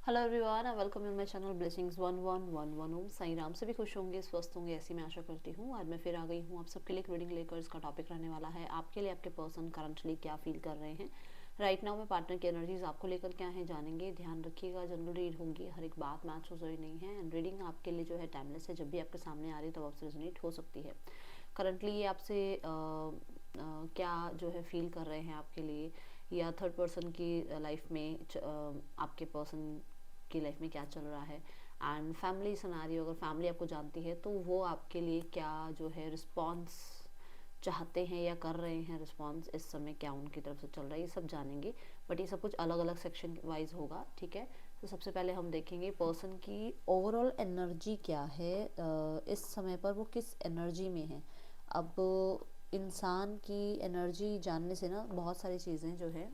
Hello everyone, I welcome you my channel blessings 1111 ओम साई राम। सभी खुश होंगे, स्वस्थ होंगे, ऐसी मैं आशा करती हूँ। आज मैं फिर आ गई हूँ आप सबके लिए एक रीडिंग लेकर। इसका टॉपिक रहने वाला है आपके लिए आपके पर्सन करंटली क्या फील कर रहे हैं राइट नाउ में। पार्टनर की एनर्जीज आपको लेकर क्या है जानेंगे। ध्यान रखिएगा, जनरल रीड होंगी, हर एक बात मैच हो रही नहीं है। एंड रीडिंग आपके लिए जो है टाइमलेस है, जब भी आपके सामने आ रही है तब आपसे रेजोनेट हो सकती है। करंटली ये आपसे क्या जो है फील कर रहे हैं आपके लिए, या थर्ड पर्सन की लाइफ में आपके पर्सन की लाइफ में क्या चल रहा है। एंड फैमिली सिनेरियो, अगर फैमिली आपको जानती है तो वो आपके लिए क्या जो है रिस्पॉन्स चाहते हैं या कर रहे हैं। रिस्पॉन्स इस समय क्या उनकी तरफ से चल रहा है, ये सब जानेंगे। बट ये सब कुछ अलग अलग सेक्शन वाइज होगा, ठीक है। तो सबसे पहले हम देखेंगे पर्सन की ओवरऑल एनर्जी क्या है इस समय पर, वो किस एनर्जी में है। अब इंसान की एनर्जी जानने से ना बहुत सारी चीज़ें जो है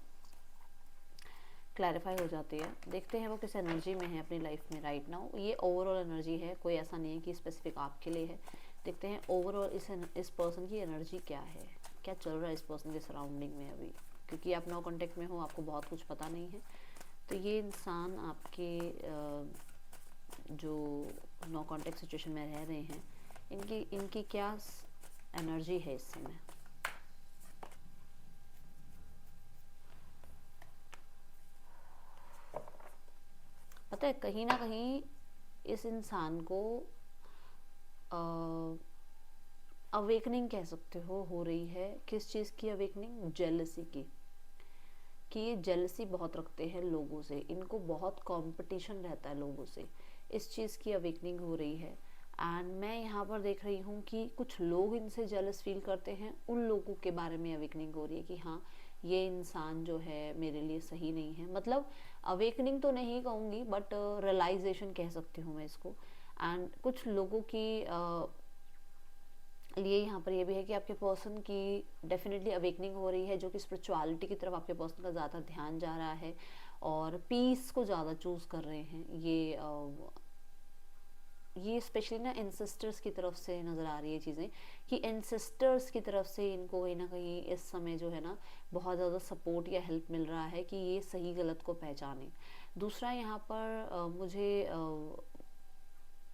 क्लैरिफाई हो जाती है। देखते हैं वो किस एनर्जी में है अपनी लाइफ में राइट नाउ। ये ओवरऑल एनर्जी है, कोई ऐसा नहीं है कि स्पेसिफिक आपके लिए है। देखते हैं ओवरऑल इस पर्सन की एनर्जी क्या है, क्या चल रहा है इस पर्सन के सराउंडिंग में अभी। क्योंकि आप नो कांटेक्ट में हो, आपको बहुत कुछ पता नहीं है। तो ये इंसान आपके जो नो कांटेक्ट सिचुएशन में रह रहे हैं, इनकी इनकी क्या एनर्जी है इस समय। पता है कहीं ना कहीं इस इंसान को अवेकनिंग कह सकते हो रही है। किस चीज़ की अवेकनिंग? जेलसी की। कि ये जेलसी बहुत रखते हैं लोगों से, इनको बहुत कंपटीशन रहता है लोगों से। इस चीज़ की अवेकनिंग हो रही है। एंड मैं यहाँ पर देख रही हूँ कि कुछ लोग इनसे जेलस फील करते हैं, उन लोगों के बारे में अवेकनिंग हो रही है कि हाँ ये इंसान जो है मेरे लिए सही नहीं है। मतलब अवेकनिंग तो नहीं कहूँगी, बट रियलाइजेशन कह सकती हूँ मैं इसको। एंड कुछ लोगों की लिए यहाँ पर ये भी है कि आपके पर्सन की डेफिनेटली अवेकनिंग हो रही है, जो कि स्पिरिचुअलिटी की तरफ आपके पर्सन का ज़्यादा ध्यान जा रहा है और पीस को ज़्यादा चूज़ कर रहे हैं। ये स्पेशली ना एंसेस्टर्स की तरफ से नज़र आ रही है चीज़ें, कि एंसेस्टर्स की तरफ से इनको कहीं ना कहीं इस समय जो है ना बहुत ज़्यादा सपोर्ट या हेल्प मिल रहा है कि ये सही गलत को पहचाने। दूसरा यहाँ पर मुझे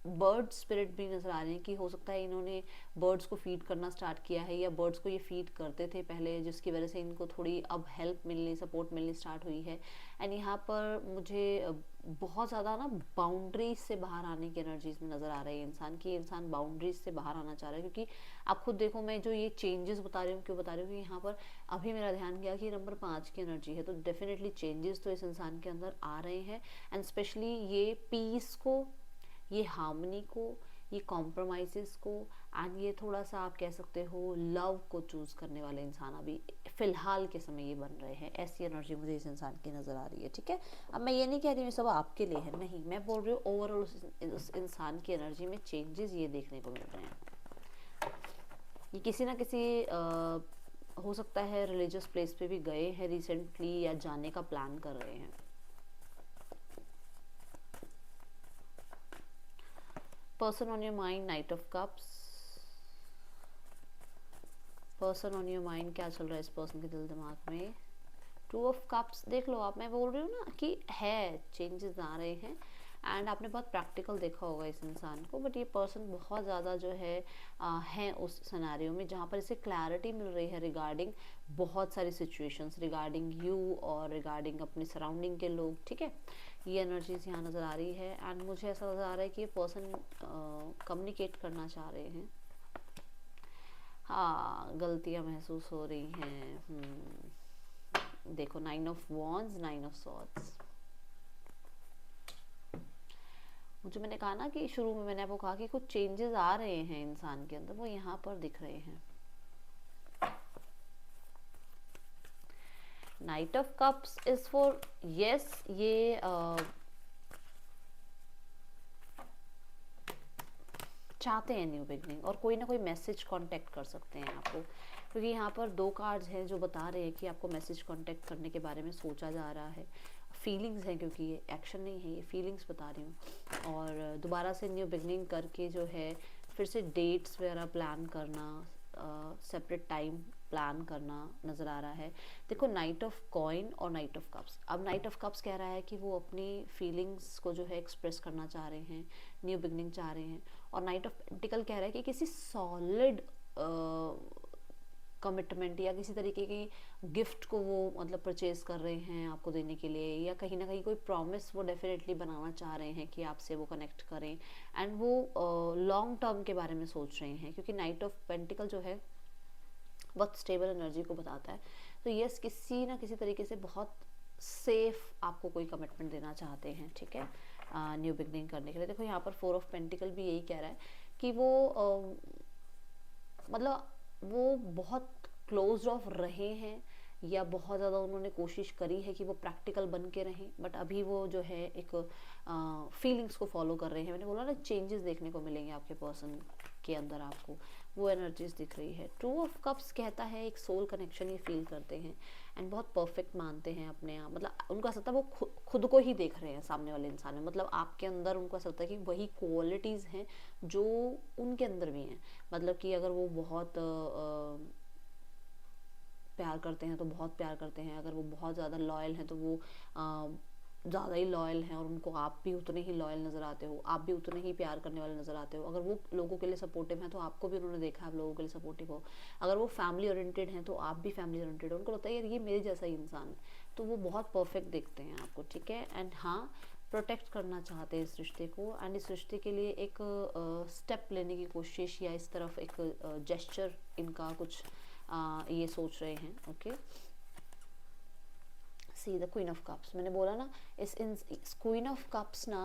बर्ड स्पिरिट भी नज़र आ रहे हैं कि हो सकता है इन्होंने बर्ड्स को फीड करना स्टार्ट किया है, या बर्ड्स को ये फीड करते थे पहले, जिसकी वजह से इनको थोड़ी अब हेल्प मिलनी, सपोर्ट मिलनी स्टार्ट हुई है। एंड यहाँ पर मुझे बहुत ज़्यादा ना बाउंड्रीज से बाहर आने की एनर्जीज में नज़र आ रही है इंसान की। इंसान बाउंड्रीज से बाहर आना चाह रहा है, क्योंकि आप खुद देखो, मैं जो ये चेंजेस बता रही हूँ क्यों बता रही हूँ कि यहाँ पर अभी मेरा ध्यान गया कि नंबर 5 की एनर्जी है, तो डेफिनेटली चेंजेस तो इस इंसान के अंदर आ रहे हैं। एंड स्पेशली ये पीस को, ये हार्मनी को, ये कॉम्प्रोमाइज़ को, एंड ये थोड़ा सा आप कह सकते हो लव को चूज़ करने वाले इंसान अभी फ़िलहाल के समय ये बन रहे हैं। ऐसी एनर्जी मुझे इस इंसान की नज़र आ रही है, ठीक है। अब मैं ये नहीं कह रही हूँ सब आपके लिए है, नहीं, मैं बोल रही हूँ ओवरऑल उस इंसान की एनर्जी में चेंजेस ये देखने को मिल रहे हैं। ये किसी ना किसी हो सकता है रिलीजियस प्लेस पे भी गए हैं रिसेंटली, या जाने का प्लान कर रहे हैं। Person on your mind, night of cups. Person on your mind, क्या चल रहा है इस पर्सन के दिल दिमाग में। 2 ऑफ कप्स देख लो आप, मैं बोल रही हूँ ना कि है चेंजेस आ रहे हैं। एंड आपने बहुत प्रैक्टिकल देखा होगा इस इंसान को, बट ये पर्सन बहुत ज़्यादा जो है उस सिनेरियो में जहाँ पर इसे क्लैरिटी मिल रही है रिगार्डिंग बहुत सारी सिचुएशंस, रिगार्डिंग यू और रिगार्डिंग अपनी सराउंडिंग के लोग, ठीक है। ये एनर्जीज यहाँ नज़र आ रही है। एंड मुझे ऐसा नज़र आ रहा है कि ये पर्सन कम्युनिकेट करना चाह रहे हैं। हाँ, गलतियाँ महसूस हो रही हैं। देखो 9 ऑफ वॉन्ड्स, 9 ऑफ सॉर्ड्स। मुझे, मैंने कहा ना कि शुरू में मैंने आपको कहा कि कुछ चेंजेस आ रहे हैं इंसान के अंदर, वो यहाँ पर दिख रहे हैं। Night of cups is for yes, ये चाहते हैं न्यू बिगनिंग, और कोई ना कोई मैसेज कांटेक्ट कर सकते हैं आपको, क्योंकि यहाँ पर 2 कार्ड्स हैं जो बता रहे हैं कि आपको मैसेज कांटेक्ट करने के बारे में सोचा जा रहा है। फीलिंग्स हैं, क्योंकि ये एक्शन नहीं है, ये फीलिंग्स बता रही हूँ। और दोबारा से न्यू बिगनिंग करके जो है फिर से डेट्स वगैरह प्लान करना, सेपरेट टाइम प्लान करना नज़र आ रहा है। देखो नाइट ऑफ कॉइन और नाइट ऑफ कप्स, अब नाइट ऑफ कप्स कह रहा है कि वो अपनी फीलिंग्स को जो है एक्सप्रेस करना चाह रहे हैं, न्यू बिगनिंग चाह रहे हैं। और नाइट ऑफ पेंटिकल कह रहा है कि किसी सॉलिड कमिटमेंट या किसी तरीके की गिफ्ट को वो मतलब परचेज कर रहे हैं आपको देने के लिए, या कहीं ना कहीं कोई प्रॉमिस वो डेफिनेटली बनाना चाह रहे हैं कि आपसे वो कनेक्ट करें, एंड वो लॉन्ग टर्म के बारे में सोच रहे हैं, क्योंकि नाइट ऑफ पेंटिकल जो है बहुत स्टेबल एनर्जी को बताता है। तो यस, किसी ना किसी तरीके से बहुत सेफ आपको कोई कमिटमेंट देना चाहते हैं, ठीक है, न्यू बिगनिंग करने के लिए। देखो यहाँ पर 4 ऑफ पेंटिकल भी यही कह रहा है कि वो मतलब वो बहुत क्लोज ऑफ रहे हैं, या बहुत ज़्यादा उन्होंने कोशिश करी है कि वो प्रैक्टिकल बन के रहें, बट अभी वो जो है एक फीलिंग्स को फॉलो कर रहे हैं। मैंने बोला ना, चेंजेस देखने को मिलेंगे आपके पर्सन के अंदर, आपको वो एनर्जीज दिख रही है। टू ऑफ कप्स कहता है एक सोल कनेक्शन ये फील करते हैं, एंड बहुत परफेक्ट मानते हैं अपने आप, मतलब उनको ऐसा लगता है वो खुद को ही देख रहे हैं सामने वाले इंसान में, मतलब आपके अंदर उनको ऐसा लगता है कि वही क्वालिटीज़ हैं जो उनके अंदर भी हैं। मतलब कि अगर वो बहुत प्यार करते हैं तो बहुत प्यार करते हैं, अगर वो बहुत ज़्यादा लॉयल हैं तो वो ज़्यादा ही लॉयल हैं, और उनको आप भी उतने ही लॉयल नज़र आते हो, आप भी उतने ही प्यार करने वाले नज़र आते हो। अगर वो लोगों के लिए सपोर्टिव हैं तो आपको भी उन्होंने देखा आप लोगों के लिए सपोर्टिव हो। अगर वो फैमिली ओरिएंटेड हैं तो आप भी फैमिली ओरिएंटेड हो, उनको लगता है यार ये मेरे जैसा ही इंसान है, तो वो बहुत परफेक्ट देखते हैं आपको, ठीक है। एंड हाँ, प्रोटेक्ट करना चाहते हैं इस रिश्ते को, एंड इस रिश्ते के लिए एक स्टेप लेने की कोशिश, या इस तरफ एक जेस्चर इनका कुछ ये सोच रहे हैं, okay. See the queen of cups, मैंने बोला ना, इस क्वीन ऑफ कप्स ना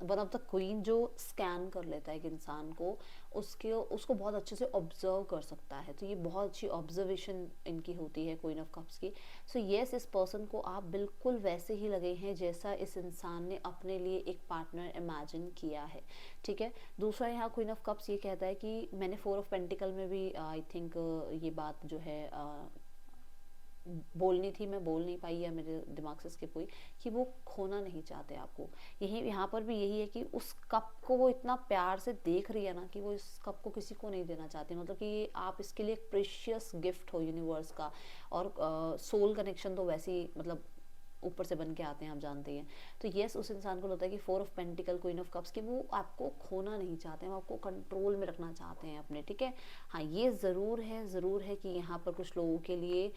वन ऑफ द क्वीन जो स्कैन कर लेता है एक इंसान को, उसको बहुत अच्छे से ऑब्जर्व कर सकता है, तो ये बहुत अच्छी ऑब्जर्वेशन इनकी होती है क्वीन ऑफ कप्स की। सो येस, इस पर्सन को आप बिल्कुल वैसे ही लगे हैं जैसा इस इंसान ने अपने लिए एक पार्टनर इमेजिन किया है, ठीक है। दूसरा यहाँ क्वीन ऑफ कप्स ये कहता है कि मैंने 4 ऑफ पेंटिकल में भी आई थिंक ये बात जो है बोलनी थी, मैं बोल नहीं पाई, या मेरे दिमाग से स्किप हुई, कि वो खोना नहीं चाहते आपको। यही यहाँ पर भी यही है कि उस कप को वो इतना प्यार से देख रही है ना, कि वो इस कप को किसी को नहीं देना चाहती, मतलब कि आप इसके लिए एक प्रेशियस गिफ्ट हो यूनिवर्स का। और सोल कनेक्शन तो वैसे ही मतलब ऊपर से बन के आते हैं, आप जानते हैं। तो यस, उस इंसान को लगता है कि 4 of pentacle queen of cups, कि वो आपको खोना नहीं चाहते हैं, वो आपको कंट्रोल में रखना चाहते हैं अपने, ठीक है। हाँ, ये ज़रूर है कि यहाँ पर कुछ लोगों के लिए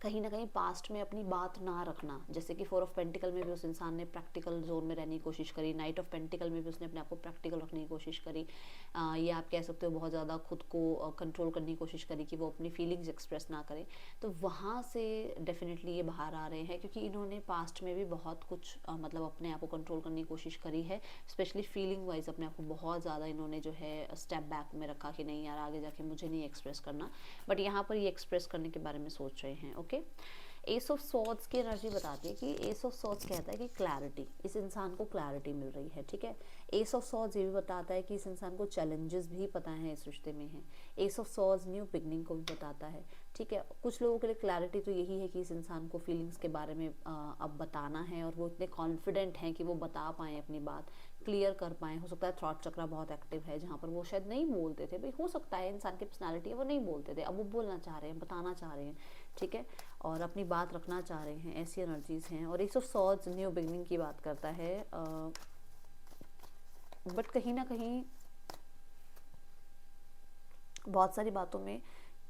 कहीं ना कहीं पास्ट में अपनी बात ना रखना, जैसे कि 4 ऑफ पेंटिकल में भी उस इंसान ने प्रैक्टिकल जोन में रहने की कोशिश करी, नाइट ऑफ पेंटिकल में भी उसने अपने आप को प्रैक्टिकल रखने की कोशिश करी, ये आप कह सकते हो बहुत ज़्यादा खुद को कंट्रोल करने की कोशिश करी कि वो अपनी फीलिंग्स एक्सप्रेस ना करें। तो वहाँ से डेफिनेटली ये बाहर आ रहे हैं, क्योंकि इन्होंने पास्ट में भी बहुत कुछ मतलब अपने आप को कंट्रोल करने की कोशिश करी है, स्पेशली फीलिंग वाइज अपने आप को बहुत ज़्यादा इन्होंने जो है स्टेप बैक में रखा कि नहीं यार, आगे जाके मुझे नहीं एक्सप्रेस करना, बट यहाँ पर ये एक्सप्रेस करने के बारे में सोच रहे हैं, ओके। एस ऑफ सॉर्ड्स की एनर्जी बताती है कि एस ऑफ सॉर्ड्स कहता है कि क्लैरिटी, इस इंसान को क्लैरिटी मिल रही है, ठीक है। एस ऑफ सॉर्ड्स ये भी बताता है कि इस इंसान को चैलेंजेस भी पता है इस रिश्ते में है। S of swords new beginning को भी बताता है, ठीक है। कुछ लोगों के लिए क्लैरिटी तो यही है कि इस इंसान को फीलिंग्स के बारे में अब बताना है, और वो इतने कॉन्फिडेंट हैं कि वो बता पाएँ अपनी बात, क्लियर कर पाएँ। हो सकता है थॉट चक्रा बहुत एक्टिव है, जहाँ पर वो शायद नहीं बोलते थे, भाई हो सकता है इंसान की पर्सनैलिटी है वो नहीं बोलते थे, अब वो बोलना चाह रहे हैं, बताना चाह रहे हैं, ठीक है, और अपनी बात रखना चाह रहे हैं, ऐसी एनर्जीज हैं। और S of swords new beginning की बात करता है, बट कहीं ना कहीं बहुत सारी बातों में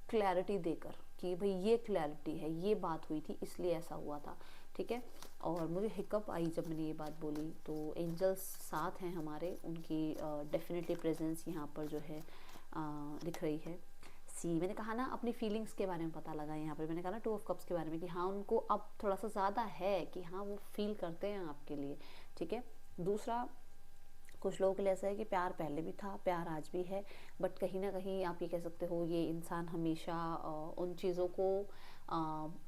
क्लैरिटी देकर कि भाई ये क्लैरिटी है, ये बात हुई थी इसलिए ऐसा हुआ था, ठीक है। और मुझे हिकअप आई जब मैंने ये बात बोली, तो एंजल्स साथ हैं हमारे, उनकी डेफिनेटली प्रेजेंस यहाँ पर जो है दिख रही है। सी, मैंने कहा ना अपनी फीलिंग्स के बारे में पता लगा यहाँ पर, मैंने कहा ना 2 ऑफ कप्स के बारे में कि हाँ उनको अब थोड़ा सा ज़्यादा है कि हाँ वो फील करते हैं आपके लिए, ठीक है। दूसरा, कुछ लोगों के लिए ऐसा है कि प्यार पहले भी था, प्यार आज भी है, बट कहीं ना कहीं आप ये कह सकते हो ये इंसान हमेशा उन चीज़ों को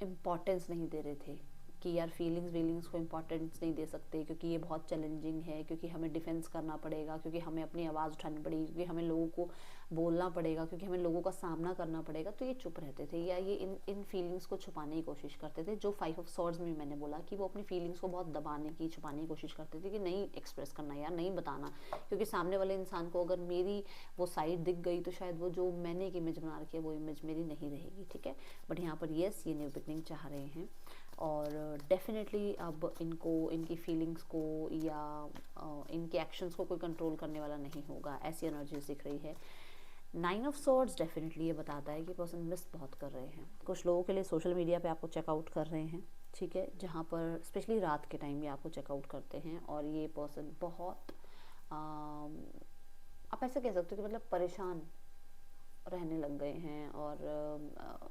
इम्पोर्टेंस नहीं दे रहे थे, कि यार फीलिंग्स को इम्पोर्टेंस नहीं दे सकते, क्योंकि ये बहुत चैलेंजिंग है, क्योंकि हमें डिफेंस करना पड़ेगा, क्योंकि हमें अपनी आवाज़ उठानी पड़ेगी, क्योंकि हमें लोगों को बोलना पड़ेगा, क्योंकि हमें लोगों का सामना करना पड़ेगा, तो ये चुप रहते थे या ये इन फीलिंग्स को छुपाने की कोशिश करते थे। जो 5 ऑफ सॉर्ड्स में मैंने बोला कि वो अपनी फीलिंग्स को बहुत दबाने की, छुपाने की कोशिश करते थे कि नहीं एक्सप्रेस करना यार, नहीं बताना, क्योंकि सामने वाले इंसान को अगर मेरी वो साइड दिख गई तो शायद वो जो मैंने एक इमेज बना रखी है वो इमेज मेरी नहीं रहेगी, ठीक है। बट यहाँ पर येस, ये न्यू बिगनिंग चाह रहे हैं और डेफिनेटली अब इनको इनकी फीलिंग्स को या इनके एक्शंस को कोई कंट्रोल करने वाला नहीं होगा, ऐसी एनर्जीज दिख रही है। 9 ऑफ सॉर्ड्स डेफिनेटली ये बताता है कि पर्सन मिस बहुत कर रहे हैं। कुछ लोगों के लिए सोशल मीडिया पे आपको चेकआउट कर रहे हैं, ठीक है, जहाँ पर स्पेशली रात के टाइम ये आपको चेकआउट करते हैं और ये पर्सन बहुत आप ऐसे कह सकते हो कि मतलब परेशान रहने लग गए हैं और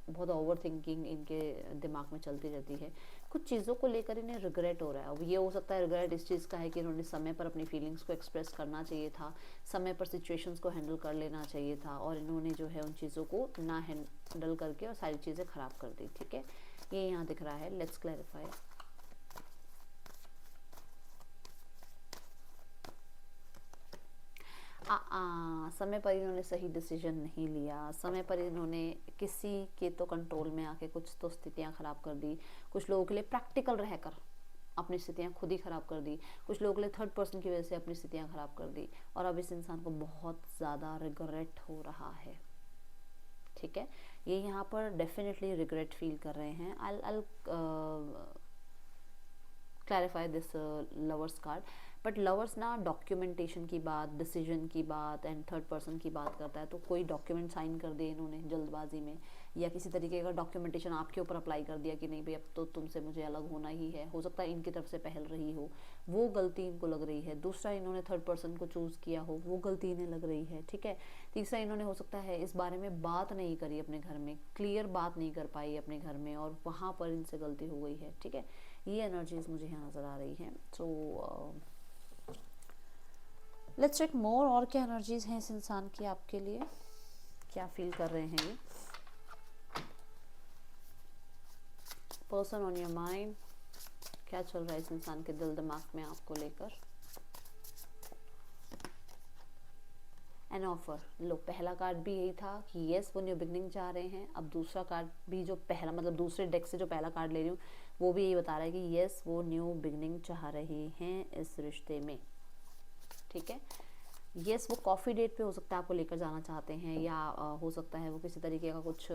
बहुत ओवर थिंकिंग इनके दिमाग में चलती रहती है। कुछ चीज़ों को लेकर इन्हें रिग्रेट हो रहा है। अब ये हो सकता है रिग्रेट इस चीज़ का है कि इन्होंने समय पर अपनी फीलिंग्स को एक्सप्रेस करना चाहिए था, समय पर सिचुएशंस को हैंडल कर लेना चाहिए था और इन्होंने जो है उन चीज़ों को ना हैंडल करके और सारी चीज़ें ख़राब कर दी, ठीक है, ये यहाँ दिख रहा है। Let's clarify. समय पर इन्होंने सही डिसीजन नहीं लिया, समय पर इन्होंने किसी के तो कंट्रोल में आके कुछ तो स्थितियां खराब कर दी। कुछ लोगों के लिए प्रैक्टिकल रहकर अपनी स्थितियां खुद ही खराब कर दी, कुछ लोगों के लिए थर्ड पर्सन की वजह से अपनी स्थितियां खराब कर दी और अब इस इंसान को बहुत ज़्यादा रिग्रेट हो रहा है, ठीक है। ये यहाँ पर डेफिनेटली रिग्रेट फील कर रहे हैं। I clarify this lovers card. But lovers ना डॉक्यूमेंटेशन की बात, डिसीजन की बात एंड थर्ड पर्सन की बात करता है, तो कोई डॉक्यूमेंट साइन कर दिए इन्होंने जल्दबाजी में या किसी तरीके का डॉक्यूमेंटेशन आपके ऊपर अप्लाई कर दिया कि नहीं भाई अब तो तुमसे मुझे अलग होना ही है। हो सकता है इनकी तरफ से पहल रही हो, वो गलती इनको लग रही है। दूसरा, इन्होंने थर्ड पर्सन को चूज़ किया हो, वो गलती इन्हें लग रही है, ठीक है। तीसरा, इन्होंने हो सकता है इस बारे में बात नहीं करी अपने घर में, क्लियर बात नहीं कर पाई अपने घर में और वहाँ पर इनसे गलती हो गई है, ठीक है। ये एनर्जीज मुझे यहाँ नज़र आ रही हैं। सो लेट्स चेक मोर, और क्या एनर्जीज हैं इस इंसान की आपके लिए, क्या फील कर रहे हैं ये पर्सन ऑन योर माइंड, क्या चल रहा है इस इंसान के दिल दिमाग में आपको लेकर। एन ऑफर, लो पहला कार्ड भी यही था कि येस वो न्यू बिगनिंग चाह रहे हैं। अब दूसरा कार्ड भी जो पहला मतलब दूसरे डेक से जो पहला कार्ड ले रही हूँ वो भी यही बता रहा है कि येस वो न्यू बिगनिंग चाह रहे हैं इस रिश्ते में, ठीक है। येस वो कॉफ़ी डेट पे हो सकता है आपको लेकर जाना चाहते हैं या हो सकता है वो किसी तरीके का कुछ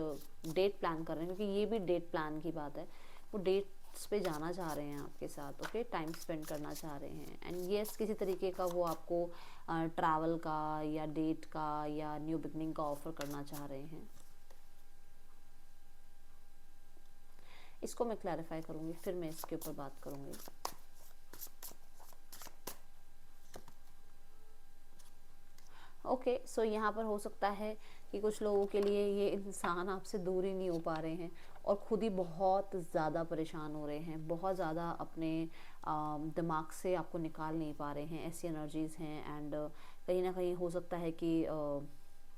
डेट प्लान कर रहे हैं, क्योंकि ये भी डेट प्लान की बात है। वो डेट्स पे जाना चाह रहे हैं आपके साथ, ओके, टाइम स्पेंड करना चाह रहे हैं। एंड येस किसी तरीके का वो आपको ट्रैवल का या डेट का या न्यू बिगनिंग का ऑफर करना चाह रहे हैं। इसको मैं क्लैरिफाई करूँगी, फिर मैं इसके ऊपर बात करूँगी। ओके, सो यहाँ पर हो सकता है कि कुछ लोगों के लिए ये इंसान आपसे दूर ही नहीं हो पा रहे हैं और खुद ही बहुत ज़्यादा परेशान हो रहे हैं, बहुत ज़्यादा अपने दिमाग से आपको निकाल नहीं पा रहे हैं, ऐसी एनर्जीज़ हैं। एंड कहीं ना कहीं हो सकता है कि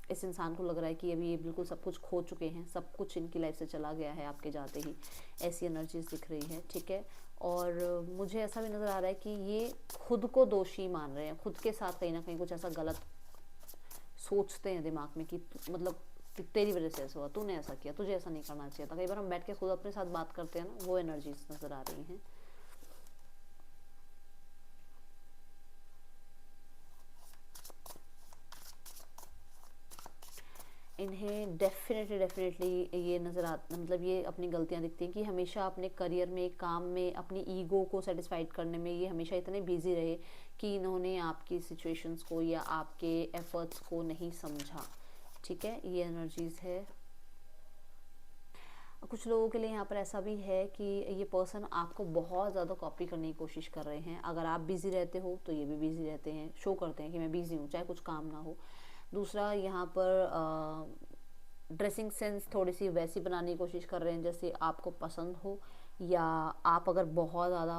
इस इंसान को लग रहा है कि अभी ये बिल्कुल सब कुछ खो चुके हैं, सब कुछ इनकी लाइफ से चला गया है आपके जाते ही, ऐसी एनर्जीज दिख रही है, ठीक है। और मुझे ऐसा भी नज़र आ रहा है कि ये खुद को दोषी मान रहे हैं, खुद के साथ कहीं ना कहीं कुछ ऐसा गलत सोचते हैं दिमाग में कि मतलब कि तेरी वजह से ऐसा हुआ, तूने ऐसा किया, तुझे ऐसा नहीं करना चाहिए था। कई बार हम बैठ के खुद अपने साथ बात करते हैं ना, वो एनर्जीज नज़र आ रही हैं। इन्हें डेफिनेटली ये नज़र आ मतलब ये अपनी गलतियां दिखती हैं कि हमेशा अपने करियर में, काम में, अपनी ईगो को सेटिस्फाइड करने में ये हमेशा इतने बिजी रहे कि इन्होंने आपकी सिचुएशंस को या आपके एफर्ट्स को नहीं समझा, ठीक है। ये एनर्जीज है। कुछ लोगों के लिए यहाँ पर ऐसा भी है कि ये पर्सन आपको बहुत ज़्यादा कॉपी करने की कोशिश कर रहे हैं। अगर आप बिज़ी रहते हो तो ये भी बिज़ी रहते हैं, शो करते हैं कि मैं बिज़ी हूँ चाहे कुछ काम ना हो। दूसरा, यहाँ पर ड्रेसिंग सेंस थोड़ी सी वैसी बनाने की कोशिश कर रहे हैं जैसे आपको पसंद हो, या आप अगर बहुत ज़्यादा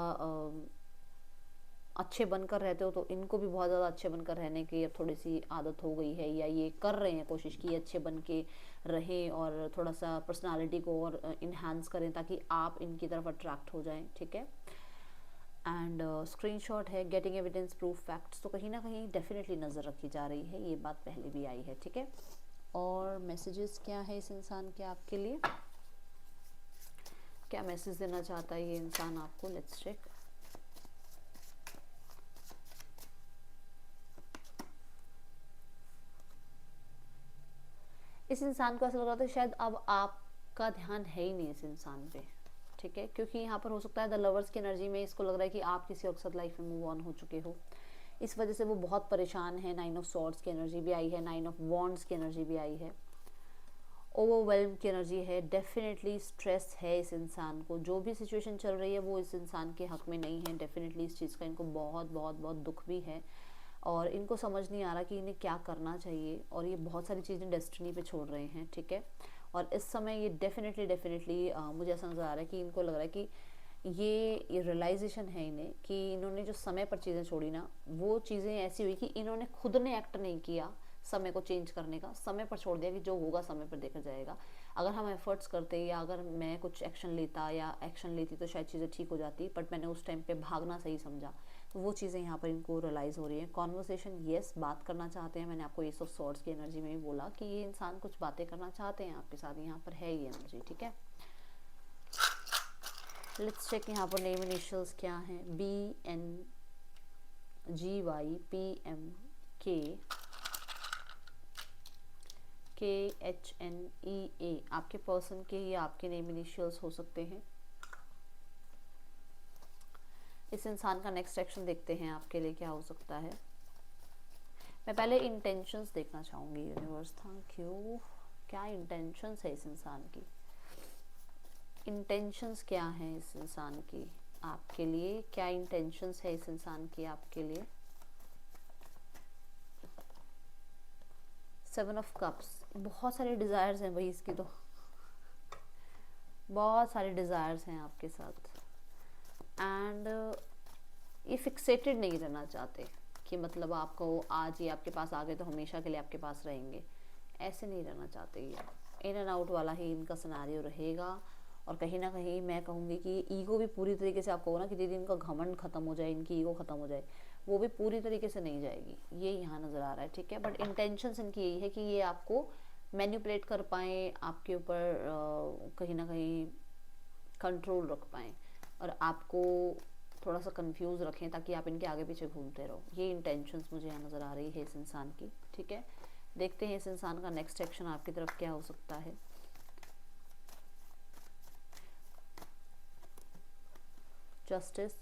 अच्छे बनकर रहते हो तो इनको भी बहुत ज़्यादा अच्छे बनकर रहने की अब थोड़ी सी आदत हो गई है, या ये कर रहे हैं कोशिश की अच्छे बन के रहें और थोड़ा सा पर्सनालिटी को और इन्हांस करें ताकि आप इनकी तरफ अट्रैक्ट हो जाएं, ठीक है। एंड स्क्रीनशॉट है गेटिंग एविडेंस प्रूफ फैक्ट्स, तो कहीं ना कहीं डेफिनेटली नज़र रखी जा रही है, ये बात पहले भी आई है, ठीक है। और मैसेजेस क्या है इस इंसान के आपके लिए, क्या मैसेज देना चाहता है ये इंसान आपको, लेट्स चेक। इस इंसान को ऐसा लग रहा था शायद अब आपका ध्यान है ही नहीं इस इंसान पे, ठीक है, क्योंकि यहाँ पर हो सकता है द लवर्स की एनर्जी में इसको लग रहा है कि आप किसी और के साथ लाइफ में मूव ऑन हो चुके हो, इस वजह से वो बहुत परेशान है। 9 ऑफ सॉर्ड्स की एनर्जी भी आई है, 9 ऑफ वॉन्ड्स की एनर्जी भी आई है, ओवरवेल्म की एनर्जी है, डेफिनेटली स्ट्रेस है इस इंसान को, जो भी सिचुएशन चल रही है वो इस इंसान के हक में नहीं है, डेफिनेटली इस चीज़ का इनको बहुत बहुत बहुत दुख भी है और इनको समझ नहीं आ रहा कि इन्हें क्या करना चाहिए और ये बहुत सारी चीज़ें डेस्टिनी पे छोड़ रहे हैं, ठीक है। और इस समय ये डेफिनेटली मुझे ऐसा नज़र आ रहा है कि इनको लग रहा है कि ये रियलाइजेशन है इन्हें कि इन्होंने जो समय पर चीज़ें छोड़ी ना, वो चीज़ें ऐसी हुई कि इन्होंने खुद ने एक्ट नहीं किया समय को चेंज करने का, समय पर छोड़ दिया कि जो होगा समय पर देखा जाएगा। अगर हम एफर्ट्स करते या अगर मैं कुछ एक्शन लेता या एक्शन लेती तो शायद चीज़ें ठीक हो जाती, बट मैंने उस टाइम पे भागना सही समझा, तो वो चीज़ें यहाँ पर इनको रियलाइज़ हो रही हैं। कॉन्वर्सेशन येस बात करना चाहते हैं, मैंने आपको एस ऑफ सॉर्ड्स की एनर्जी में भी बोला कि ये इंसान कुछ बातें करना चाहते हैं आपके साथ, यहाँ पर है ये एनर्जी, ठीक है। लेट्स चेक यहाँ पर नेम इनिशियल्स क्या हैं, BNGYPMK KHNEA, आपके पर्सन के ये आपके नेम इनिशियल्स हो सकते हैं। इस इंसान का नेक्स्ट एक्शन देखते हैं आपके लिए क्या हो सकता है। मैं पहले इंटेंशंस देखना चाहूँगी यूनिवर्स, थैंक यू। क्या इंटेंशंस है इस इंसान की, इंटेंशंस क्या हैं इस इंसान की आपके लिए, क्या इंटेंशंस है इस इंसान की आपके लिए। 7 ऑफ कप्स, बहुत सारे डिज़ायर्स हैं भाई इसकी, तो बहुत सारे डिज़ायर्स हैं आपके साथ एंड ये फिक्सेटेड नहीं रहना चाहते कि मतलब आपको आज ये आपके पास आ गए तो हमेशा के लिए आपके पास रहेंगे, ऐसे नहीं रहना चाहते। ये इन एंड आउट वाला ही इनका सिनेरियो रहेगा और कहीं ना कहीं मैं कहूँगी कि ईगो भी पूरी तरीके से, आपको ना कि दीदी इनका घमंड खत्म हो जाए, इनकी ईगो खत्म हो जाए, वो भी पूरी तरीके से नहीं जाएगी, ये यहाँ नज़र आ रहा है, ठीक है। बट इंटेंशंस इनकी यही है कि ये आपको मैनिपुलेट कर पाएँ, आपके ऊपर कहीं ना कहीं कंट्रोल रख पाएँ और आपको थोड़ा सा कंफ्यूज रखें ताकि आप इनके आगे पीछे घूमते रहो, ये इंटेंशंस मुझे यहाँ नज़र आ रही है इस इंसान की, ठीक है। देखते हैं इस इंसान का नेक्स्ट एक्शन आपकी तरफ क्या हो सकता है। Justice,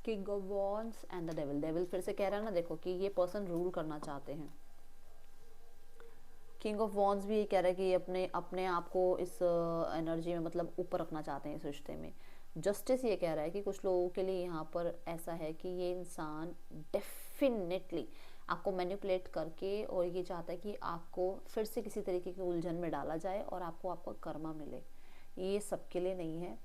king of wands and the devil. Devil फिर से कह रहा है ना, देखो कि ये पर्सन रूल करना चाहते हैं। किंग ऑफ वॉन्ड्स भी ये कह रहा है कि अपने अपने आप को इस एनर्जी में मतलब ऊपर रखना चाहते हैं इस रिश्ते में। जस्टिस ये कह रहा है कि कुछ लोगों के लिए यहाँ पर ऐसा है कि ये इंसान डेफिनेटली आपको मैनिपुलेट करके और ये चाहता है कि आपको फिर से किसी तरीके की उलझन में डाला जाए और आपको आपका कर्मा मिले। ये सबके लिए नहीं है,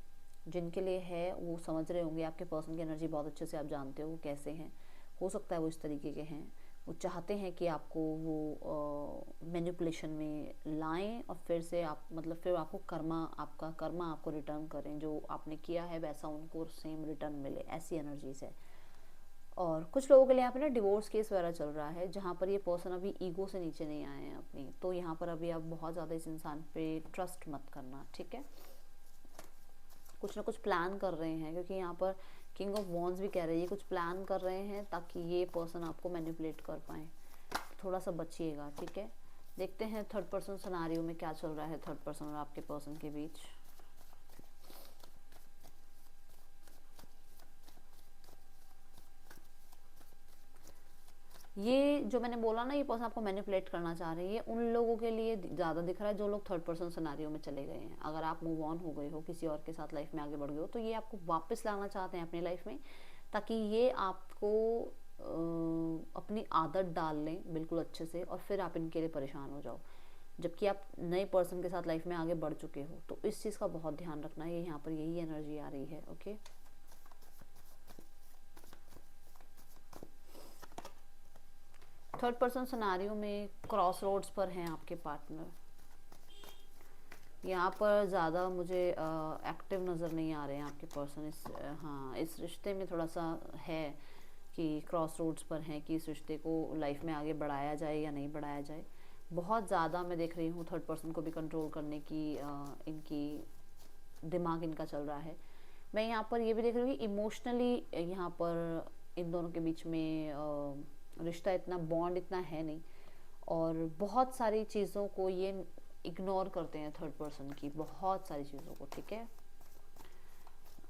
जिनके लिए है वो समझ रहे होंगे, आपके पर्सन की एनर्जी बहुत अच्छे से आप जानते हो कैसे हैं, हो सकता है वो इस तरीके के हैं, वो चाहते हैं कि आपको वो मैनिपुलेशन में लाएं और फिर से आप मतलब फिर आपको आपका कर्मा आपको रिटर्न करें, जो आपने किया है वैसा उनको सेम रिटर्न मिले, ऐसी एनर्जीज है। और कुछ लोगों के लिए यहाँ पे ना डिवोर्स केस वगैरह चल रहा है जहाँ पर ये पर्सन अभी ईगो से नीचे नहीं आए हैं अपनी, तो यहाँ पर अभी आप बहुत ज़्यादा इस इंसान पे ट्रस्ट मत करना, ठीक है। कुछ ना कुछ प्लान कर रहे हैं क्योंकि यहाँ पर किंग ऑफ वॉन्ड्स भी कह रहे हैं ये कुछ प्लान कर रहे हैं ताकि ये पर्सन आपको मैनिपुलेट कर पाए, थोड़ा सा बचिएगा, ठीक है। देखते हैं थर्ड पर्सन सिनेरियो में क्या चल रहा है थर्ड पर्सन और आपके पर्सन के बीच। ये जो मैंने बोला ना, ये पर्सन आपको मैनिपुलेट करना चाह रही है, उन लोगों के लिए ज़्यादा दिख रहा है जो लोग थर्ड पर्सन सिनेरियो में चले गए हैं। अगर आप मूव ऑन हो गए हो, किसी और के साथ लाइफ में आगे बढ़ गए हो, तो ये आपको वापस लाना चाहते हैं अपनी लाइफ में ताकि ये आपको अपनी आदत डाल लें बिल्कुल अच्छे से और फिर आप इनके लिए परेशान हो जाओ। जबकि आप नए पर्सन के साथ लाइफ में आगे बढ़ चुके हो। तो इस चीज़ का बहुत ध्यान रखना है, यहाँ पर यही एनर्जी आ रही है। ओके, थर्ड पर्सन सिनेरियो में क्रॉस रोड्स पर हैं आपके पार्टनर। यहाँ पर ज़्यादा मुझे एक्टिव नज़र नहीं आ रहे हैं आपके पर्सन इस हाँ, इस रिश्ते में थोड़ा सा है कि क्रॉस रोड्स पर हैं कि इस रिश्ते को लाइफ में आगे बढ़ाया जाए या नहीं बढ़ाया जाए। बहुत ज़्यादा मैं देख रही हूँ थर्ड पर्सन को भी कंट्रोल करने की इनकी दिमाग इनका चल रहा है। मैं यहाँ पर ये भी देख रही हूँ कि इमोशनली यहाँ पर इन दोनों के बीच में रिश्ता इतना बॉन्ड इतना है नहीं, और बहुत सारी चीज़ों को ये इग्नोर करते हैं थर्ड पर्सन की, बहुत सारी चीज़ों को। ठीक है,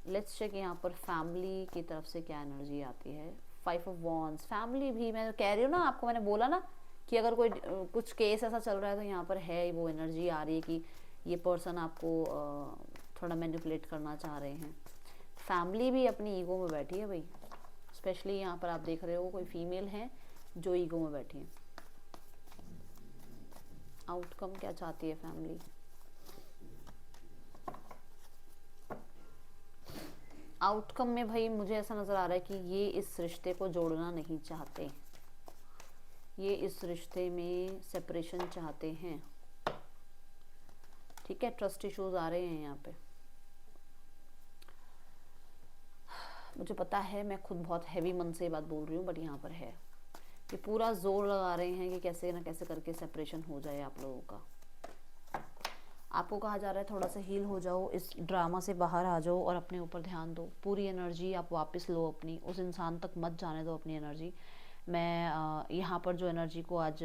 लेट्स चेक यहाँ पर फैमिली की तरफ से क्या एनर्जी आती है। 5 ऑफ वॉन्ड्स, फैमिली भी मैं कह रही हूँ ना आपको, मैंने बोला ना कि अगर कोई कुछ केस ऐसा चल रहा है तो यहाँ पर है वो एनर्जी आ रही है कि ये पर्सन आपको थोड़ा मैनिपुलेट करना चाह रहे हैं। फैमिली भी अपनी ईगो में बैठी है भाई, स्पेशली यहाँ पर आप देख रहे हो कोई फीमेल है जो ईगो में बैठी है। आउटकम क्या चाहती है फैमिली? आउटकम में भाई मुझे ऐसा नज़र आ रहा है कि ये इस रिश्ते को जोड़ना नहीं चाहते, ये इस रिश्ते में सेपरेशन चाहते हैं। ठीक है, ट्रस्ट इश्यूज आ रहे हैं यहाँ पे। मुझे पता है मैं खुद बहुत हैवी मन से ये बात बोल रही हूँ, बट यहाँ पर है कि पूरा जोर लगा रहे हैं कि कैसे ना कैसे करके सेपरेशन हो जाए आप लोगों का। आपको कहा जा रहा है थोड़ा सा हील हो जाओ, इस ड्रामा से बाहर आ जाओ और अपने ऊपर ध्यान दो। पूरी एनर्जी आप वापस लो अपनी, उस इंसान तक मत जाने दो अपनी एनर्जी। मैं यहाँ पर जो एनर्जी को आज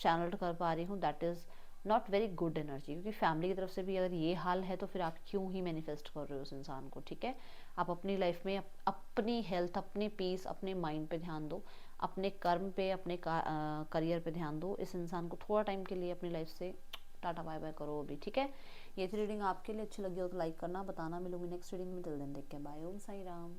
चैनल कर पा रही हूँ that is not very good energy, क्योंकि फैमिली की तरफ से भी अगर ये हाल है तो फिर आप क्यों ही मैनिफेस्ट कर रहे हो उस इंसान को। ठीक है, आप अपनी लाइफ में अपनी हेल्थ, अपने पीस, अपने माइंड पे ध्यान दो, अपने कर्म पे, अपने करियर पे ध्यान दो। इस इंसान को थोड़ा टाइम के लिए अपनी लाइफ से टाटा बाय बाय करो अभी। ठीक है, ये थी रीडिंग आपके लिए। अच्छी लगी हो तो लाइक करना, बताना। मिलूंगी नेक्स्ट रीडिंग में, till then take care, bye, Om Sai Ram.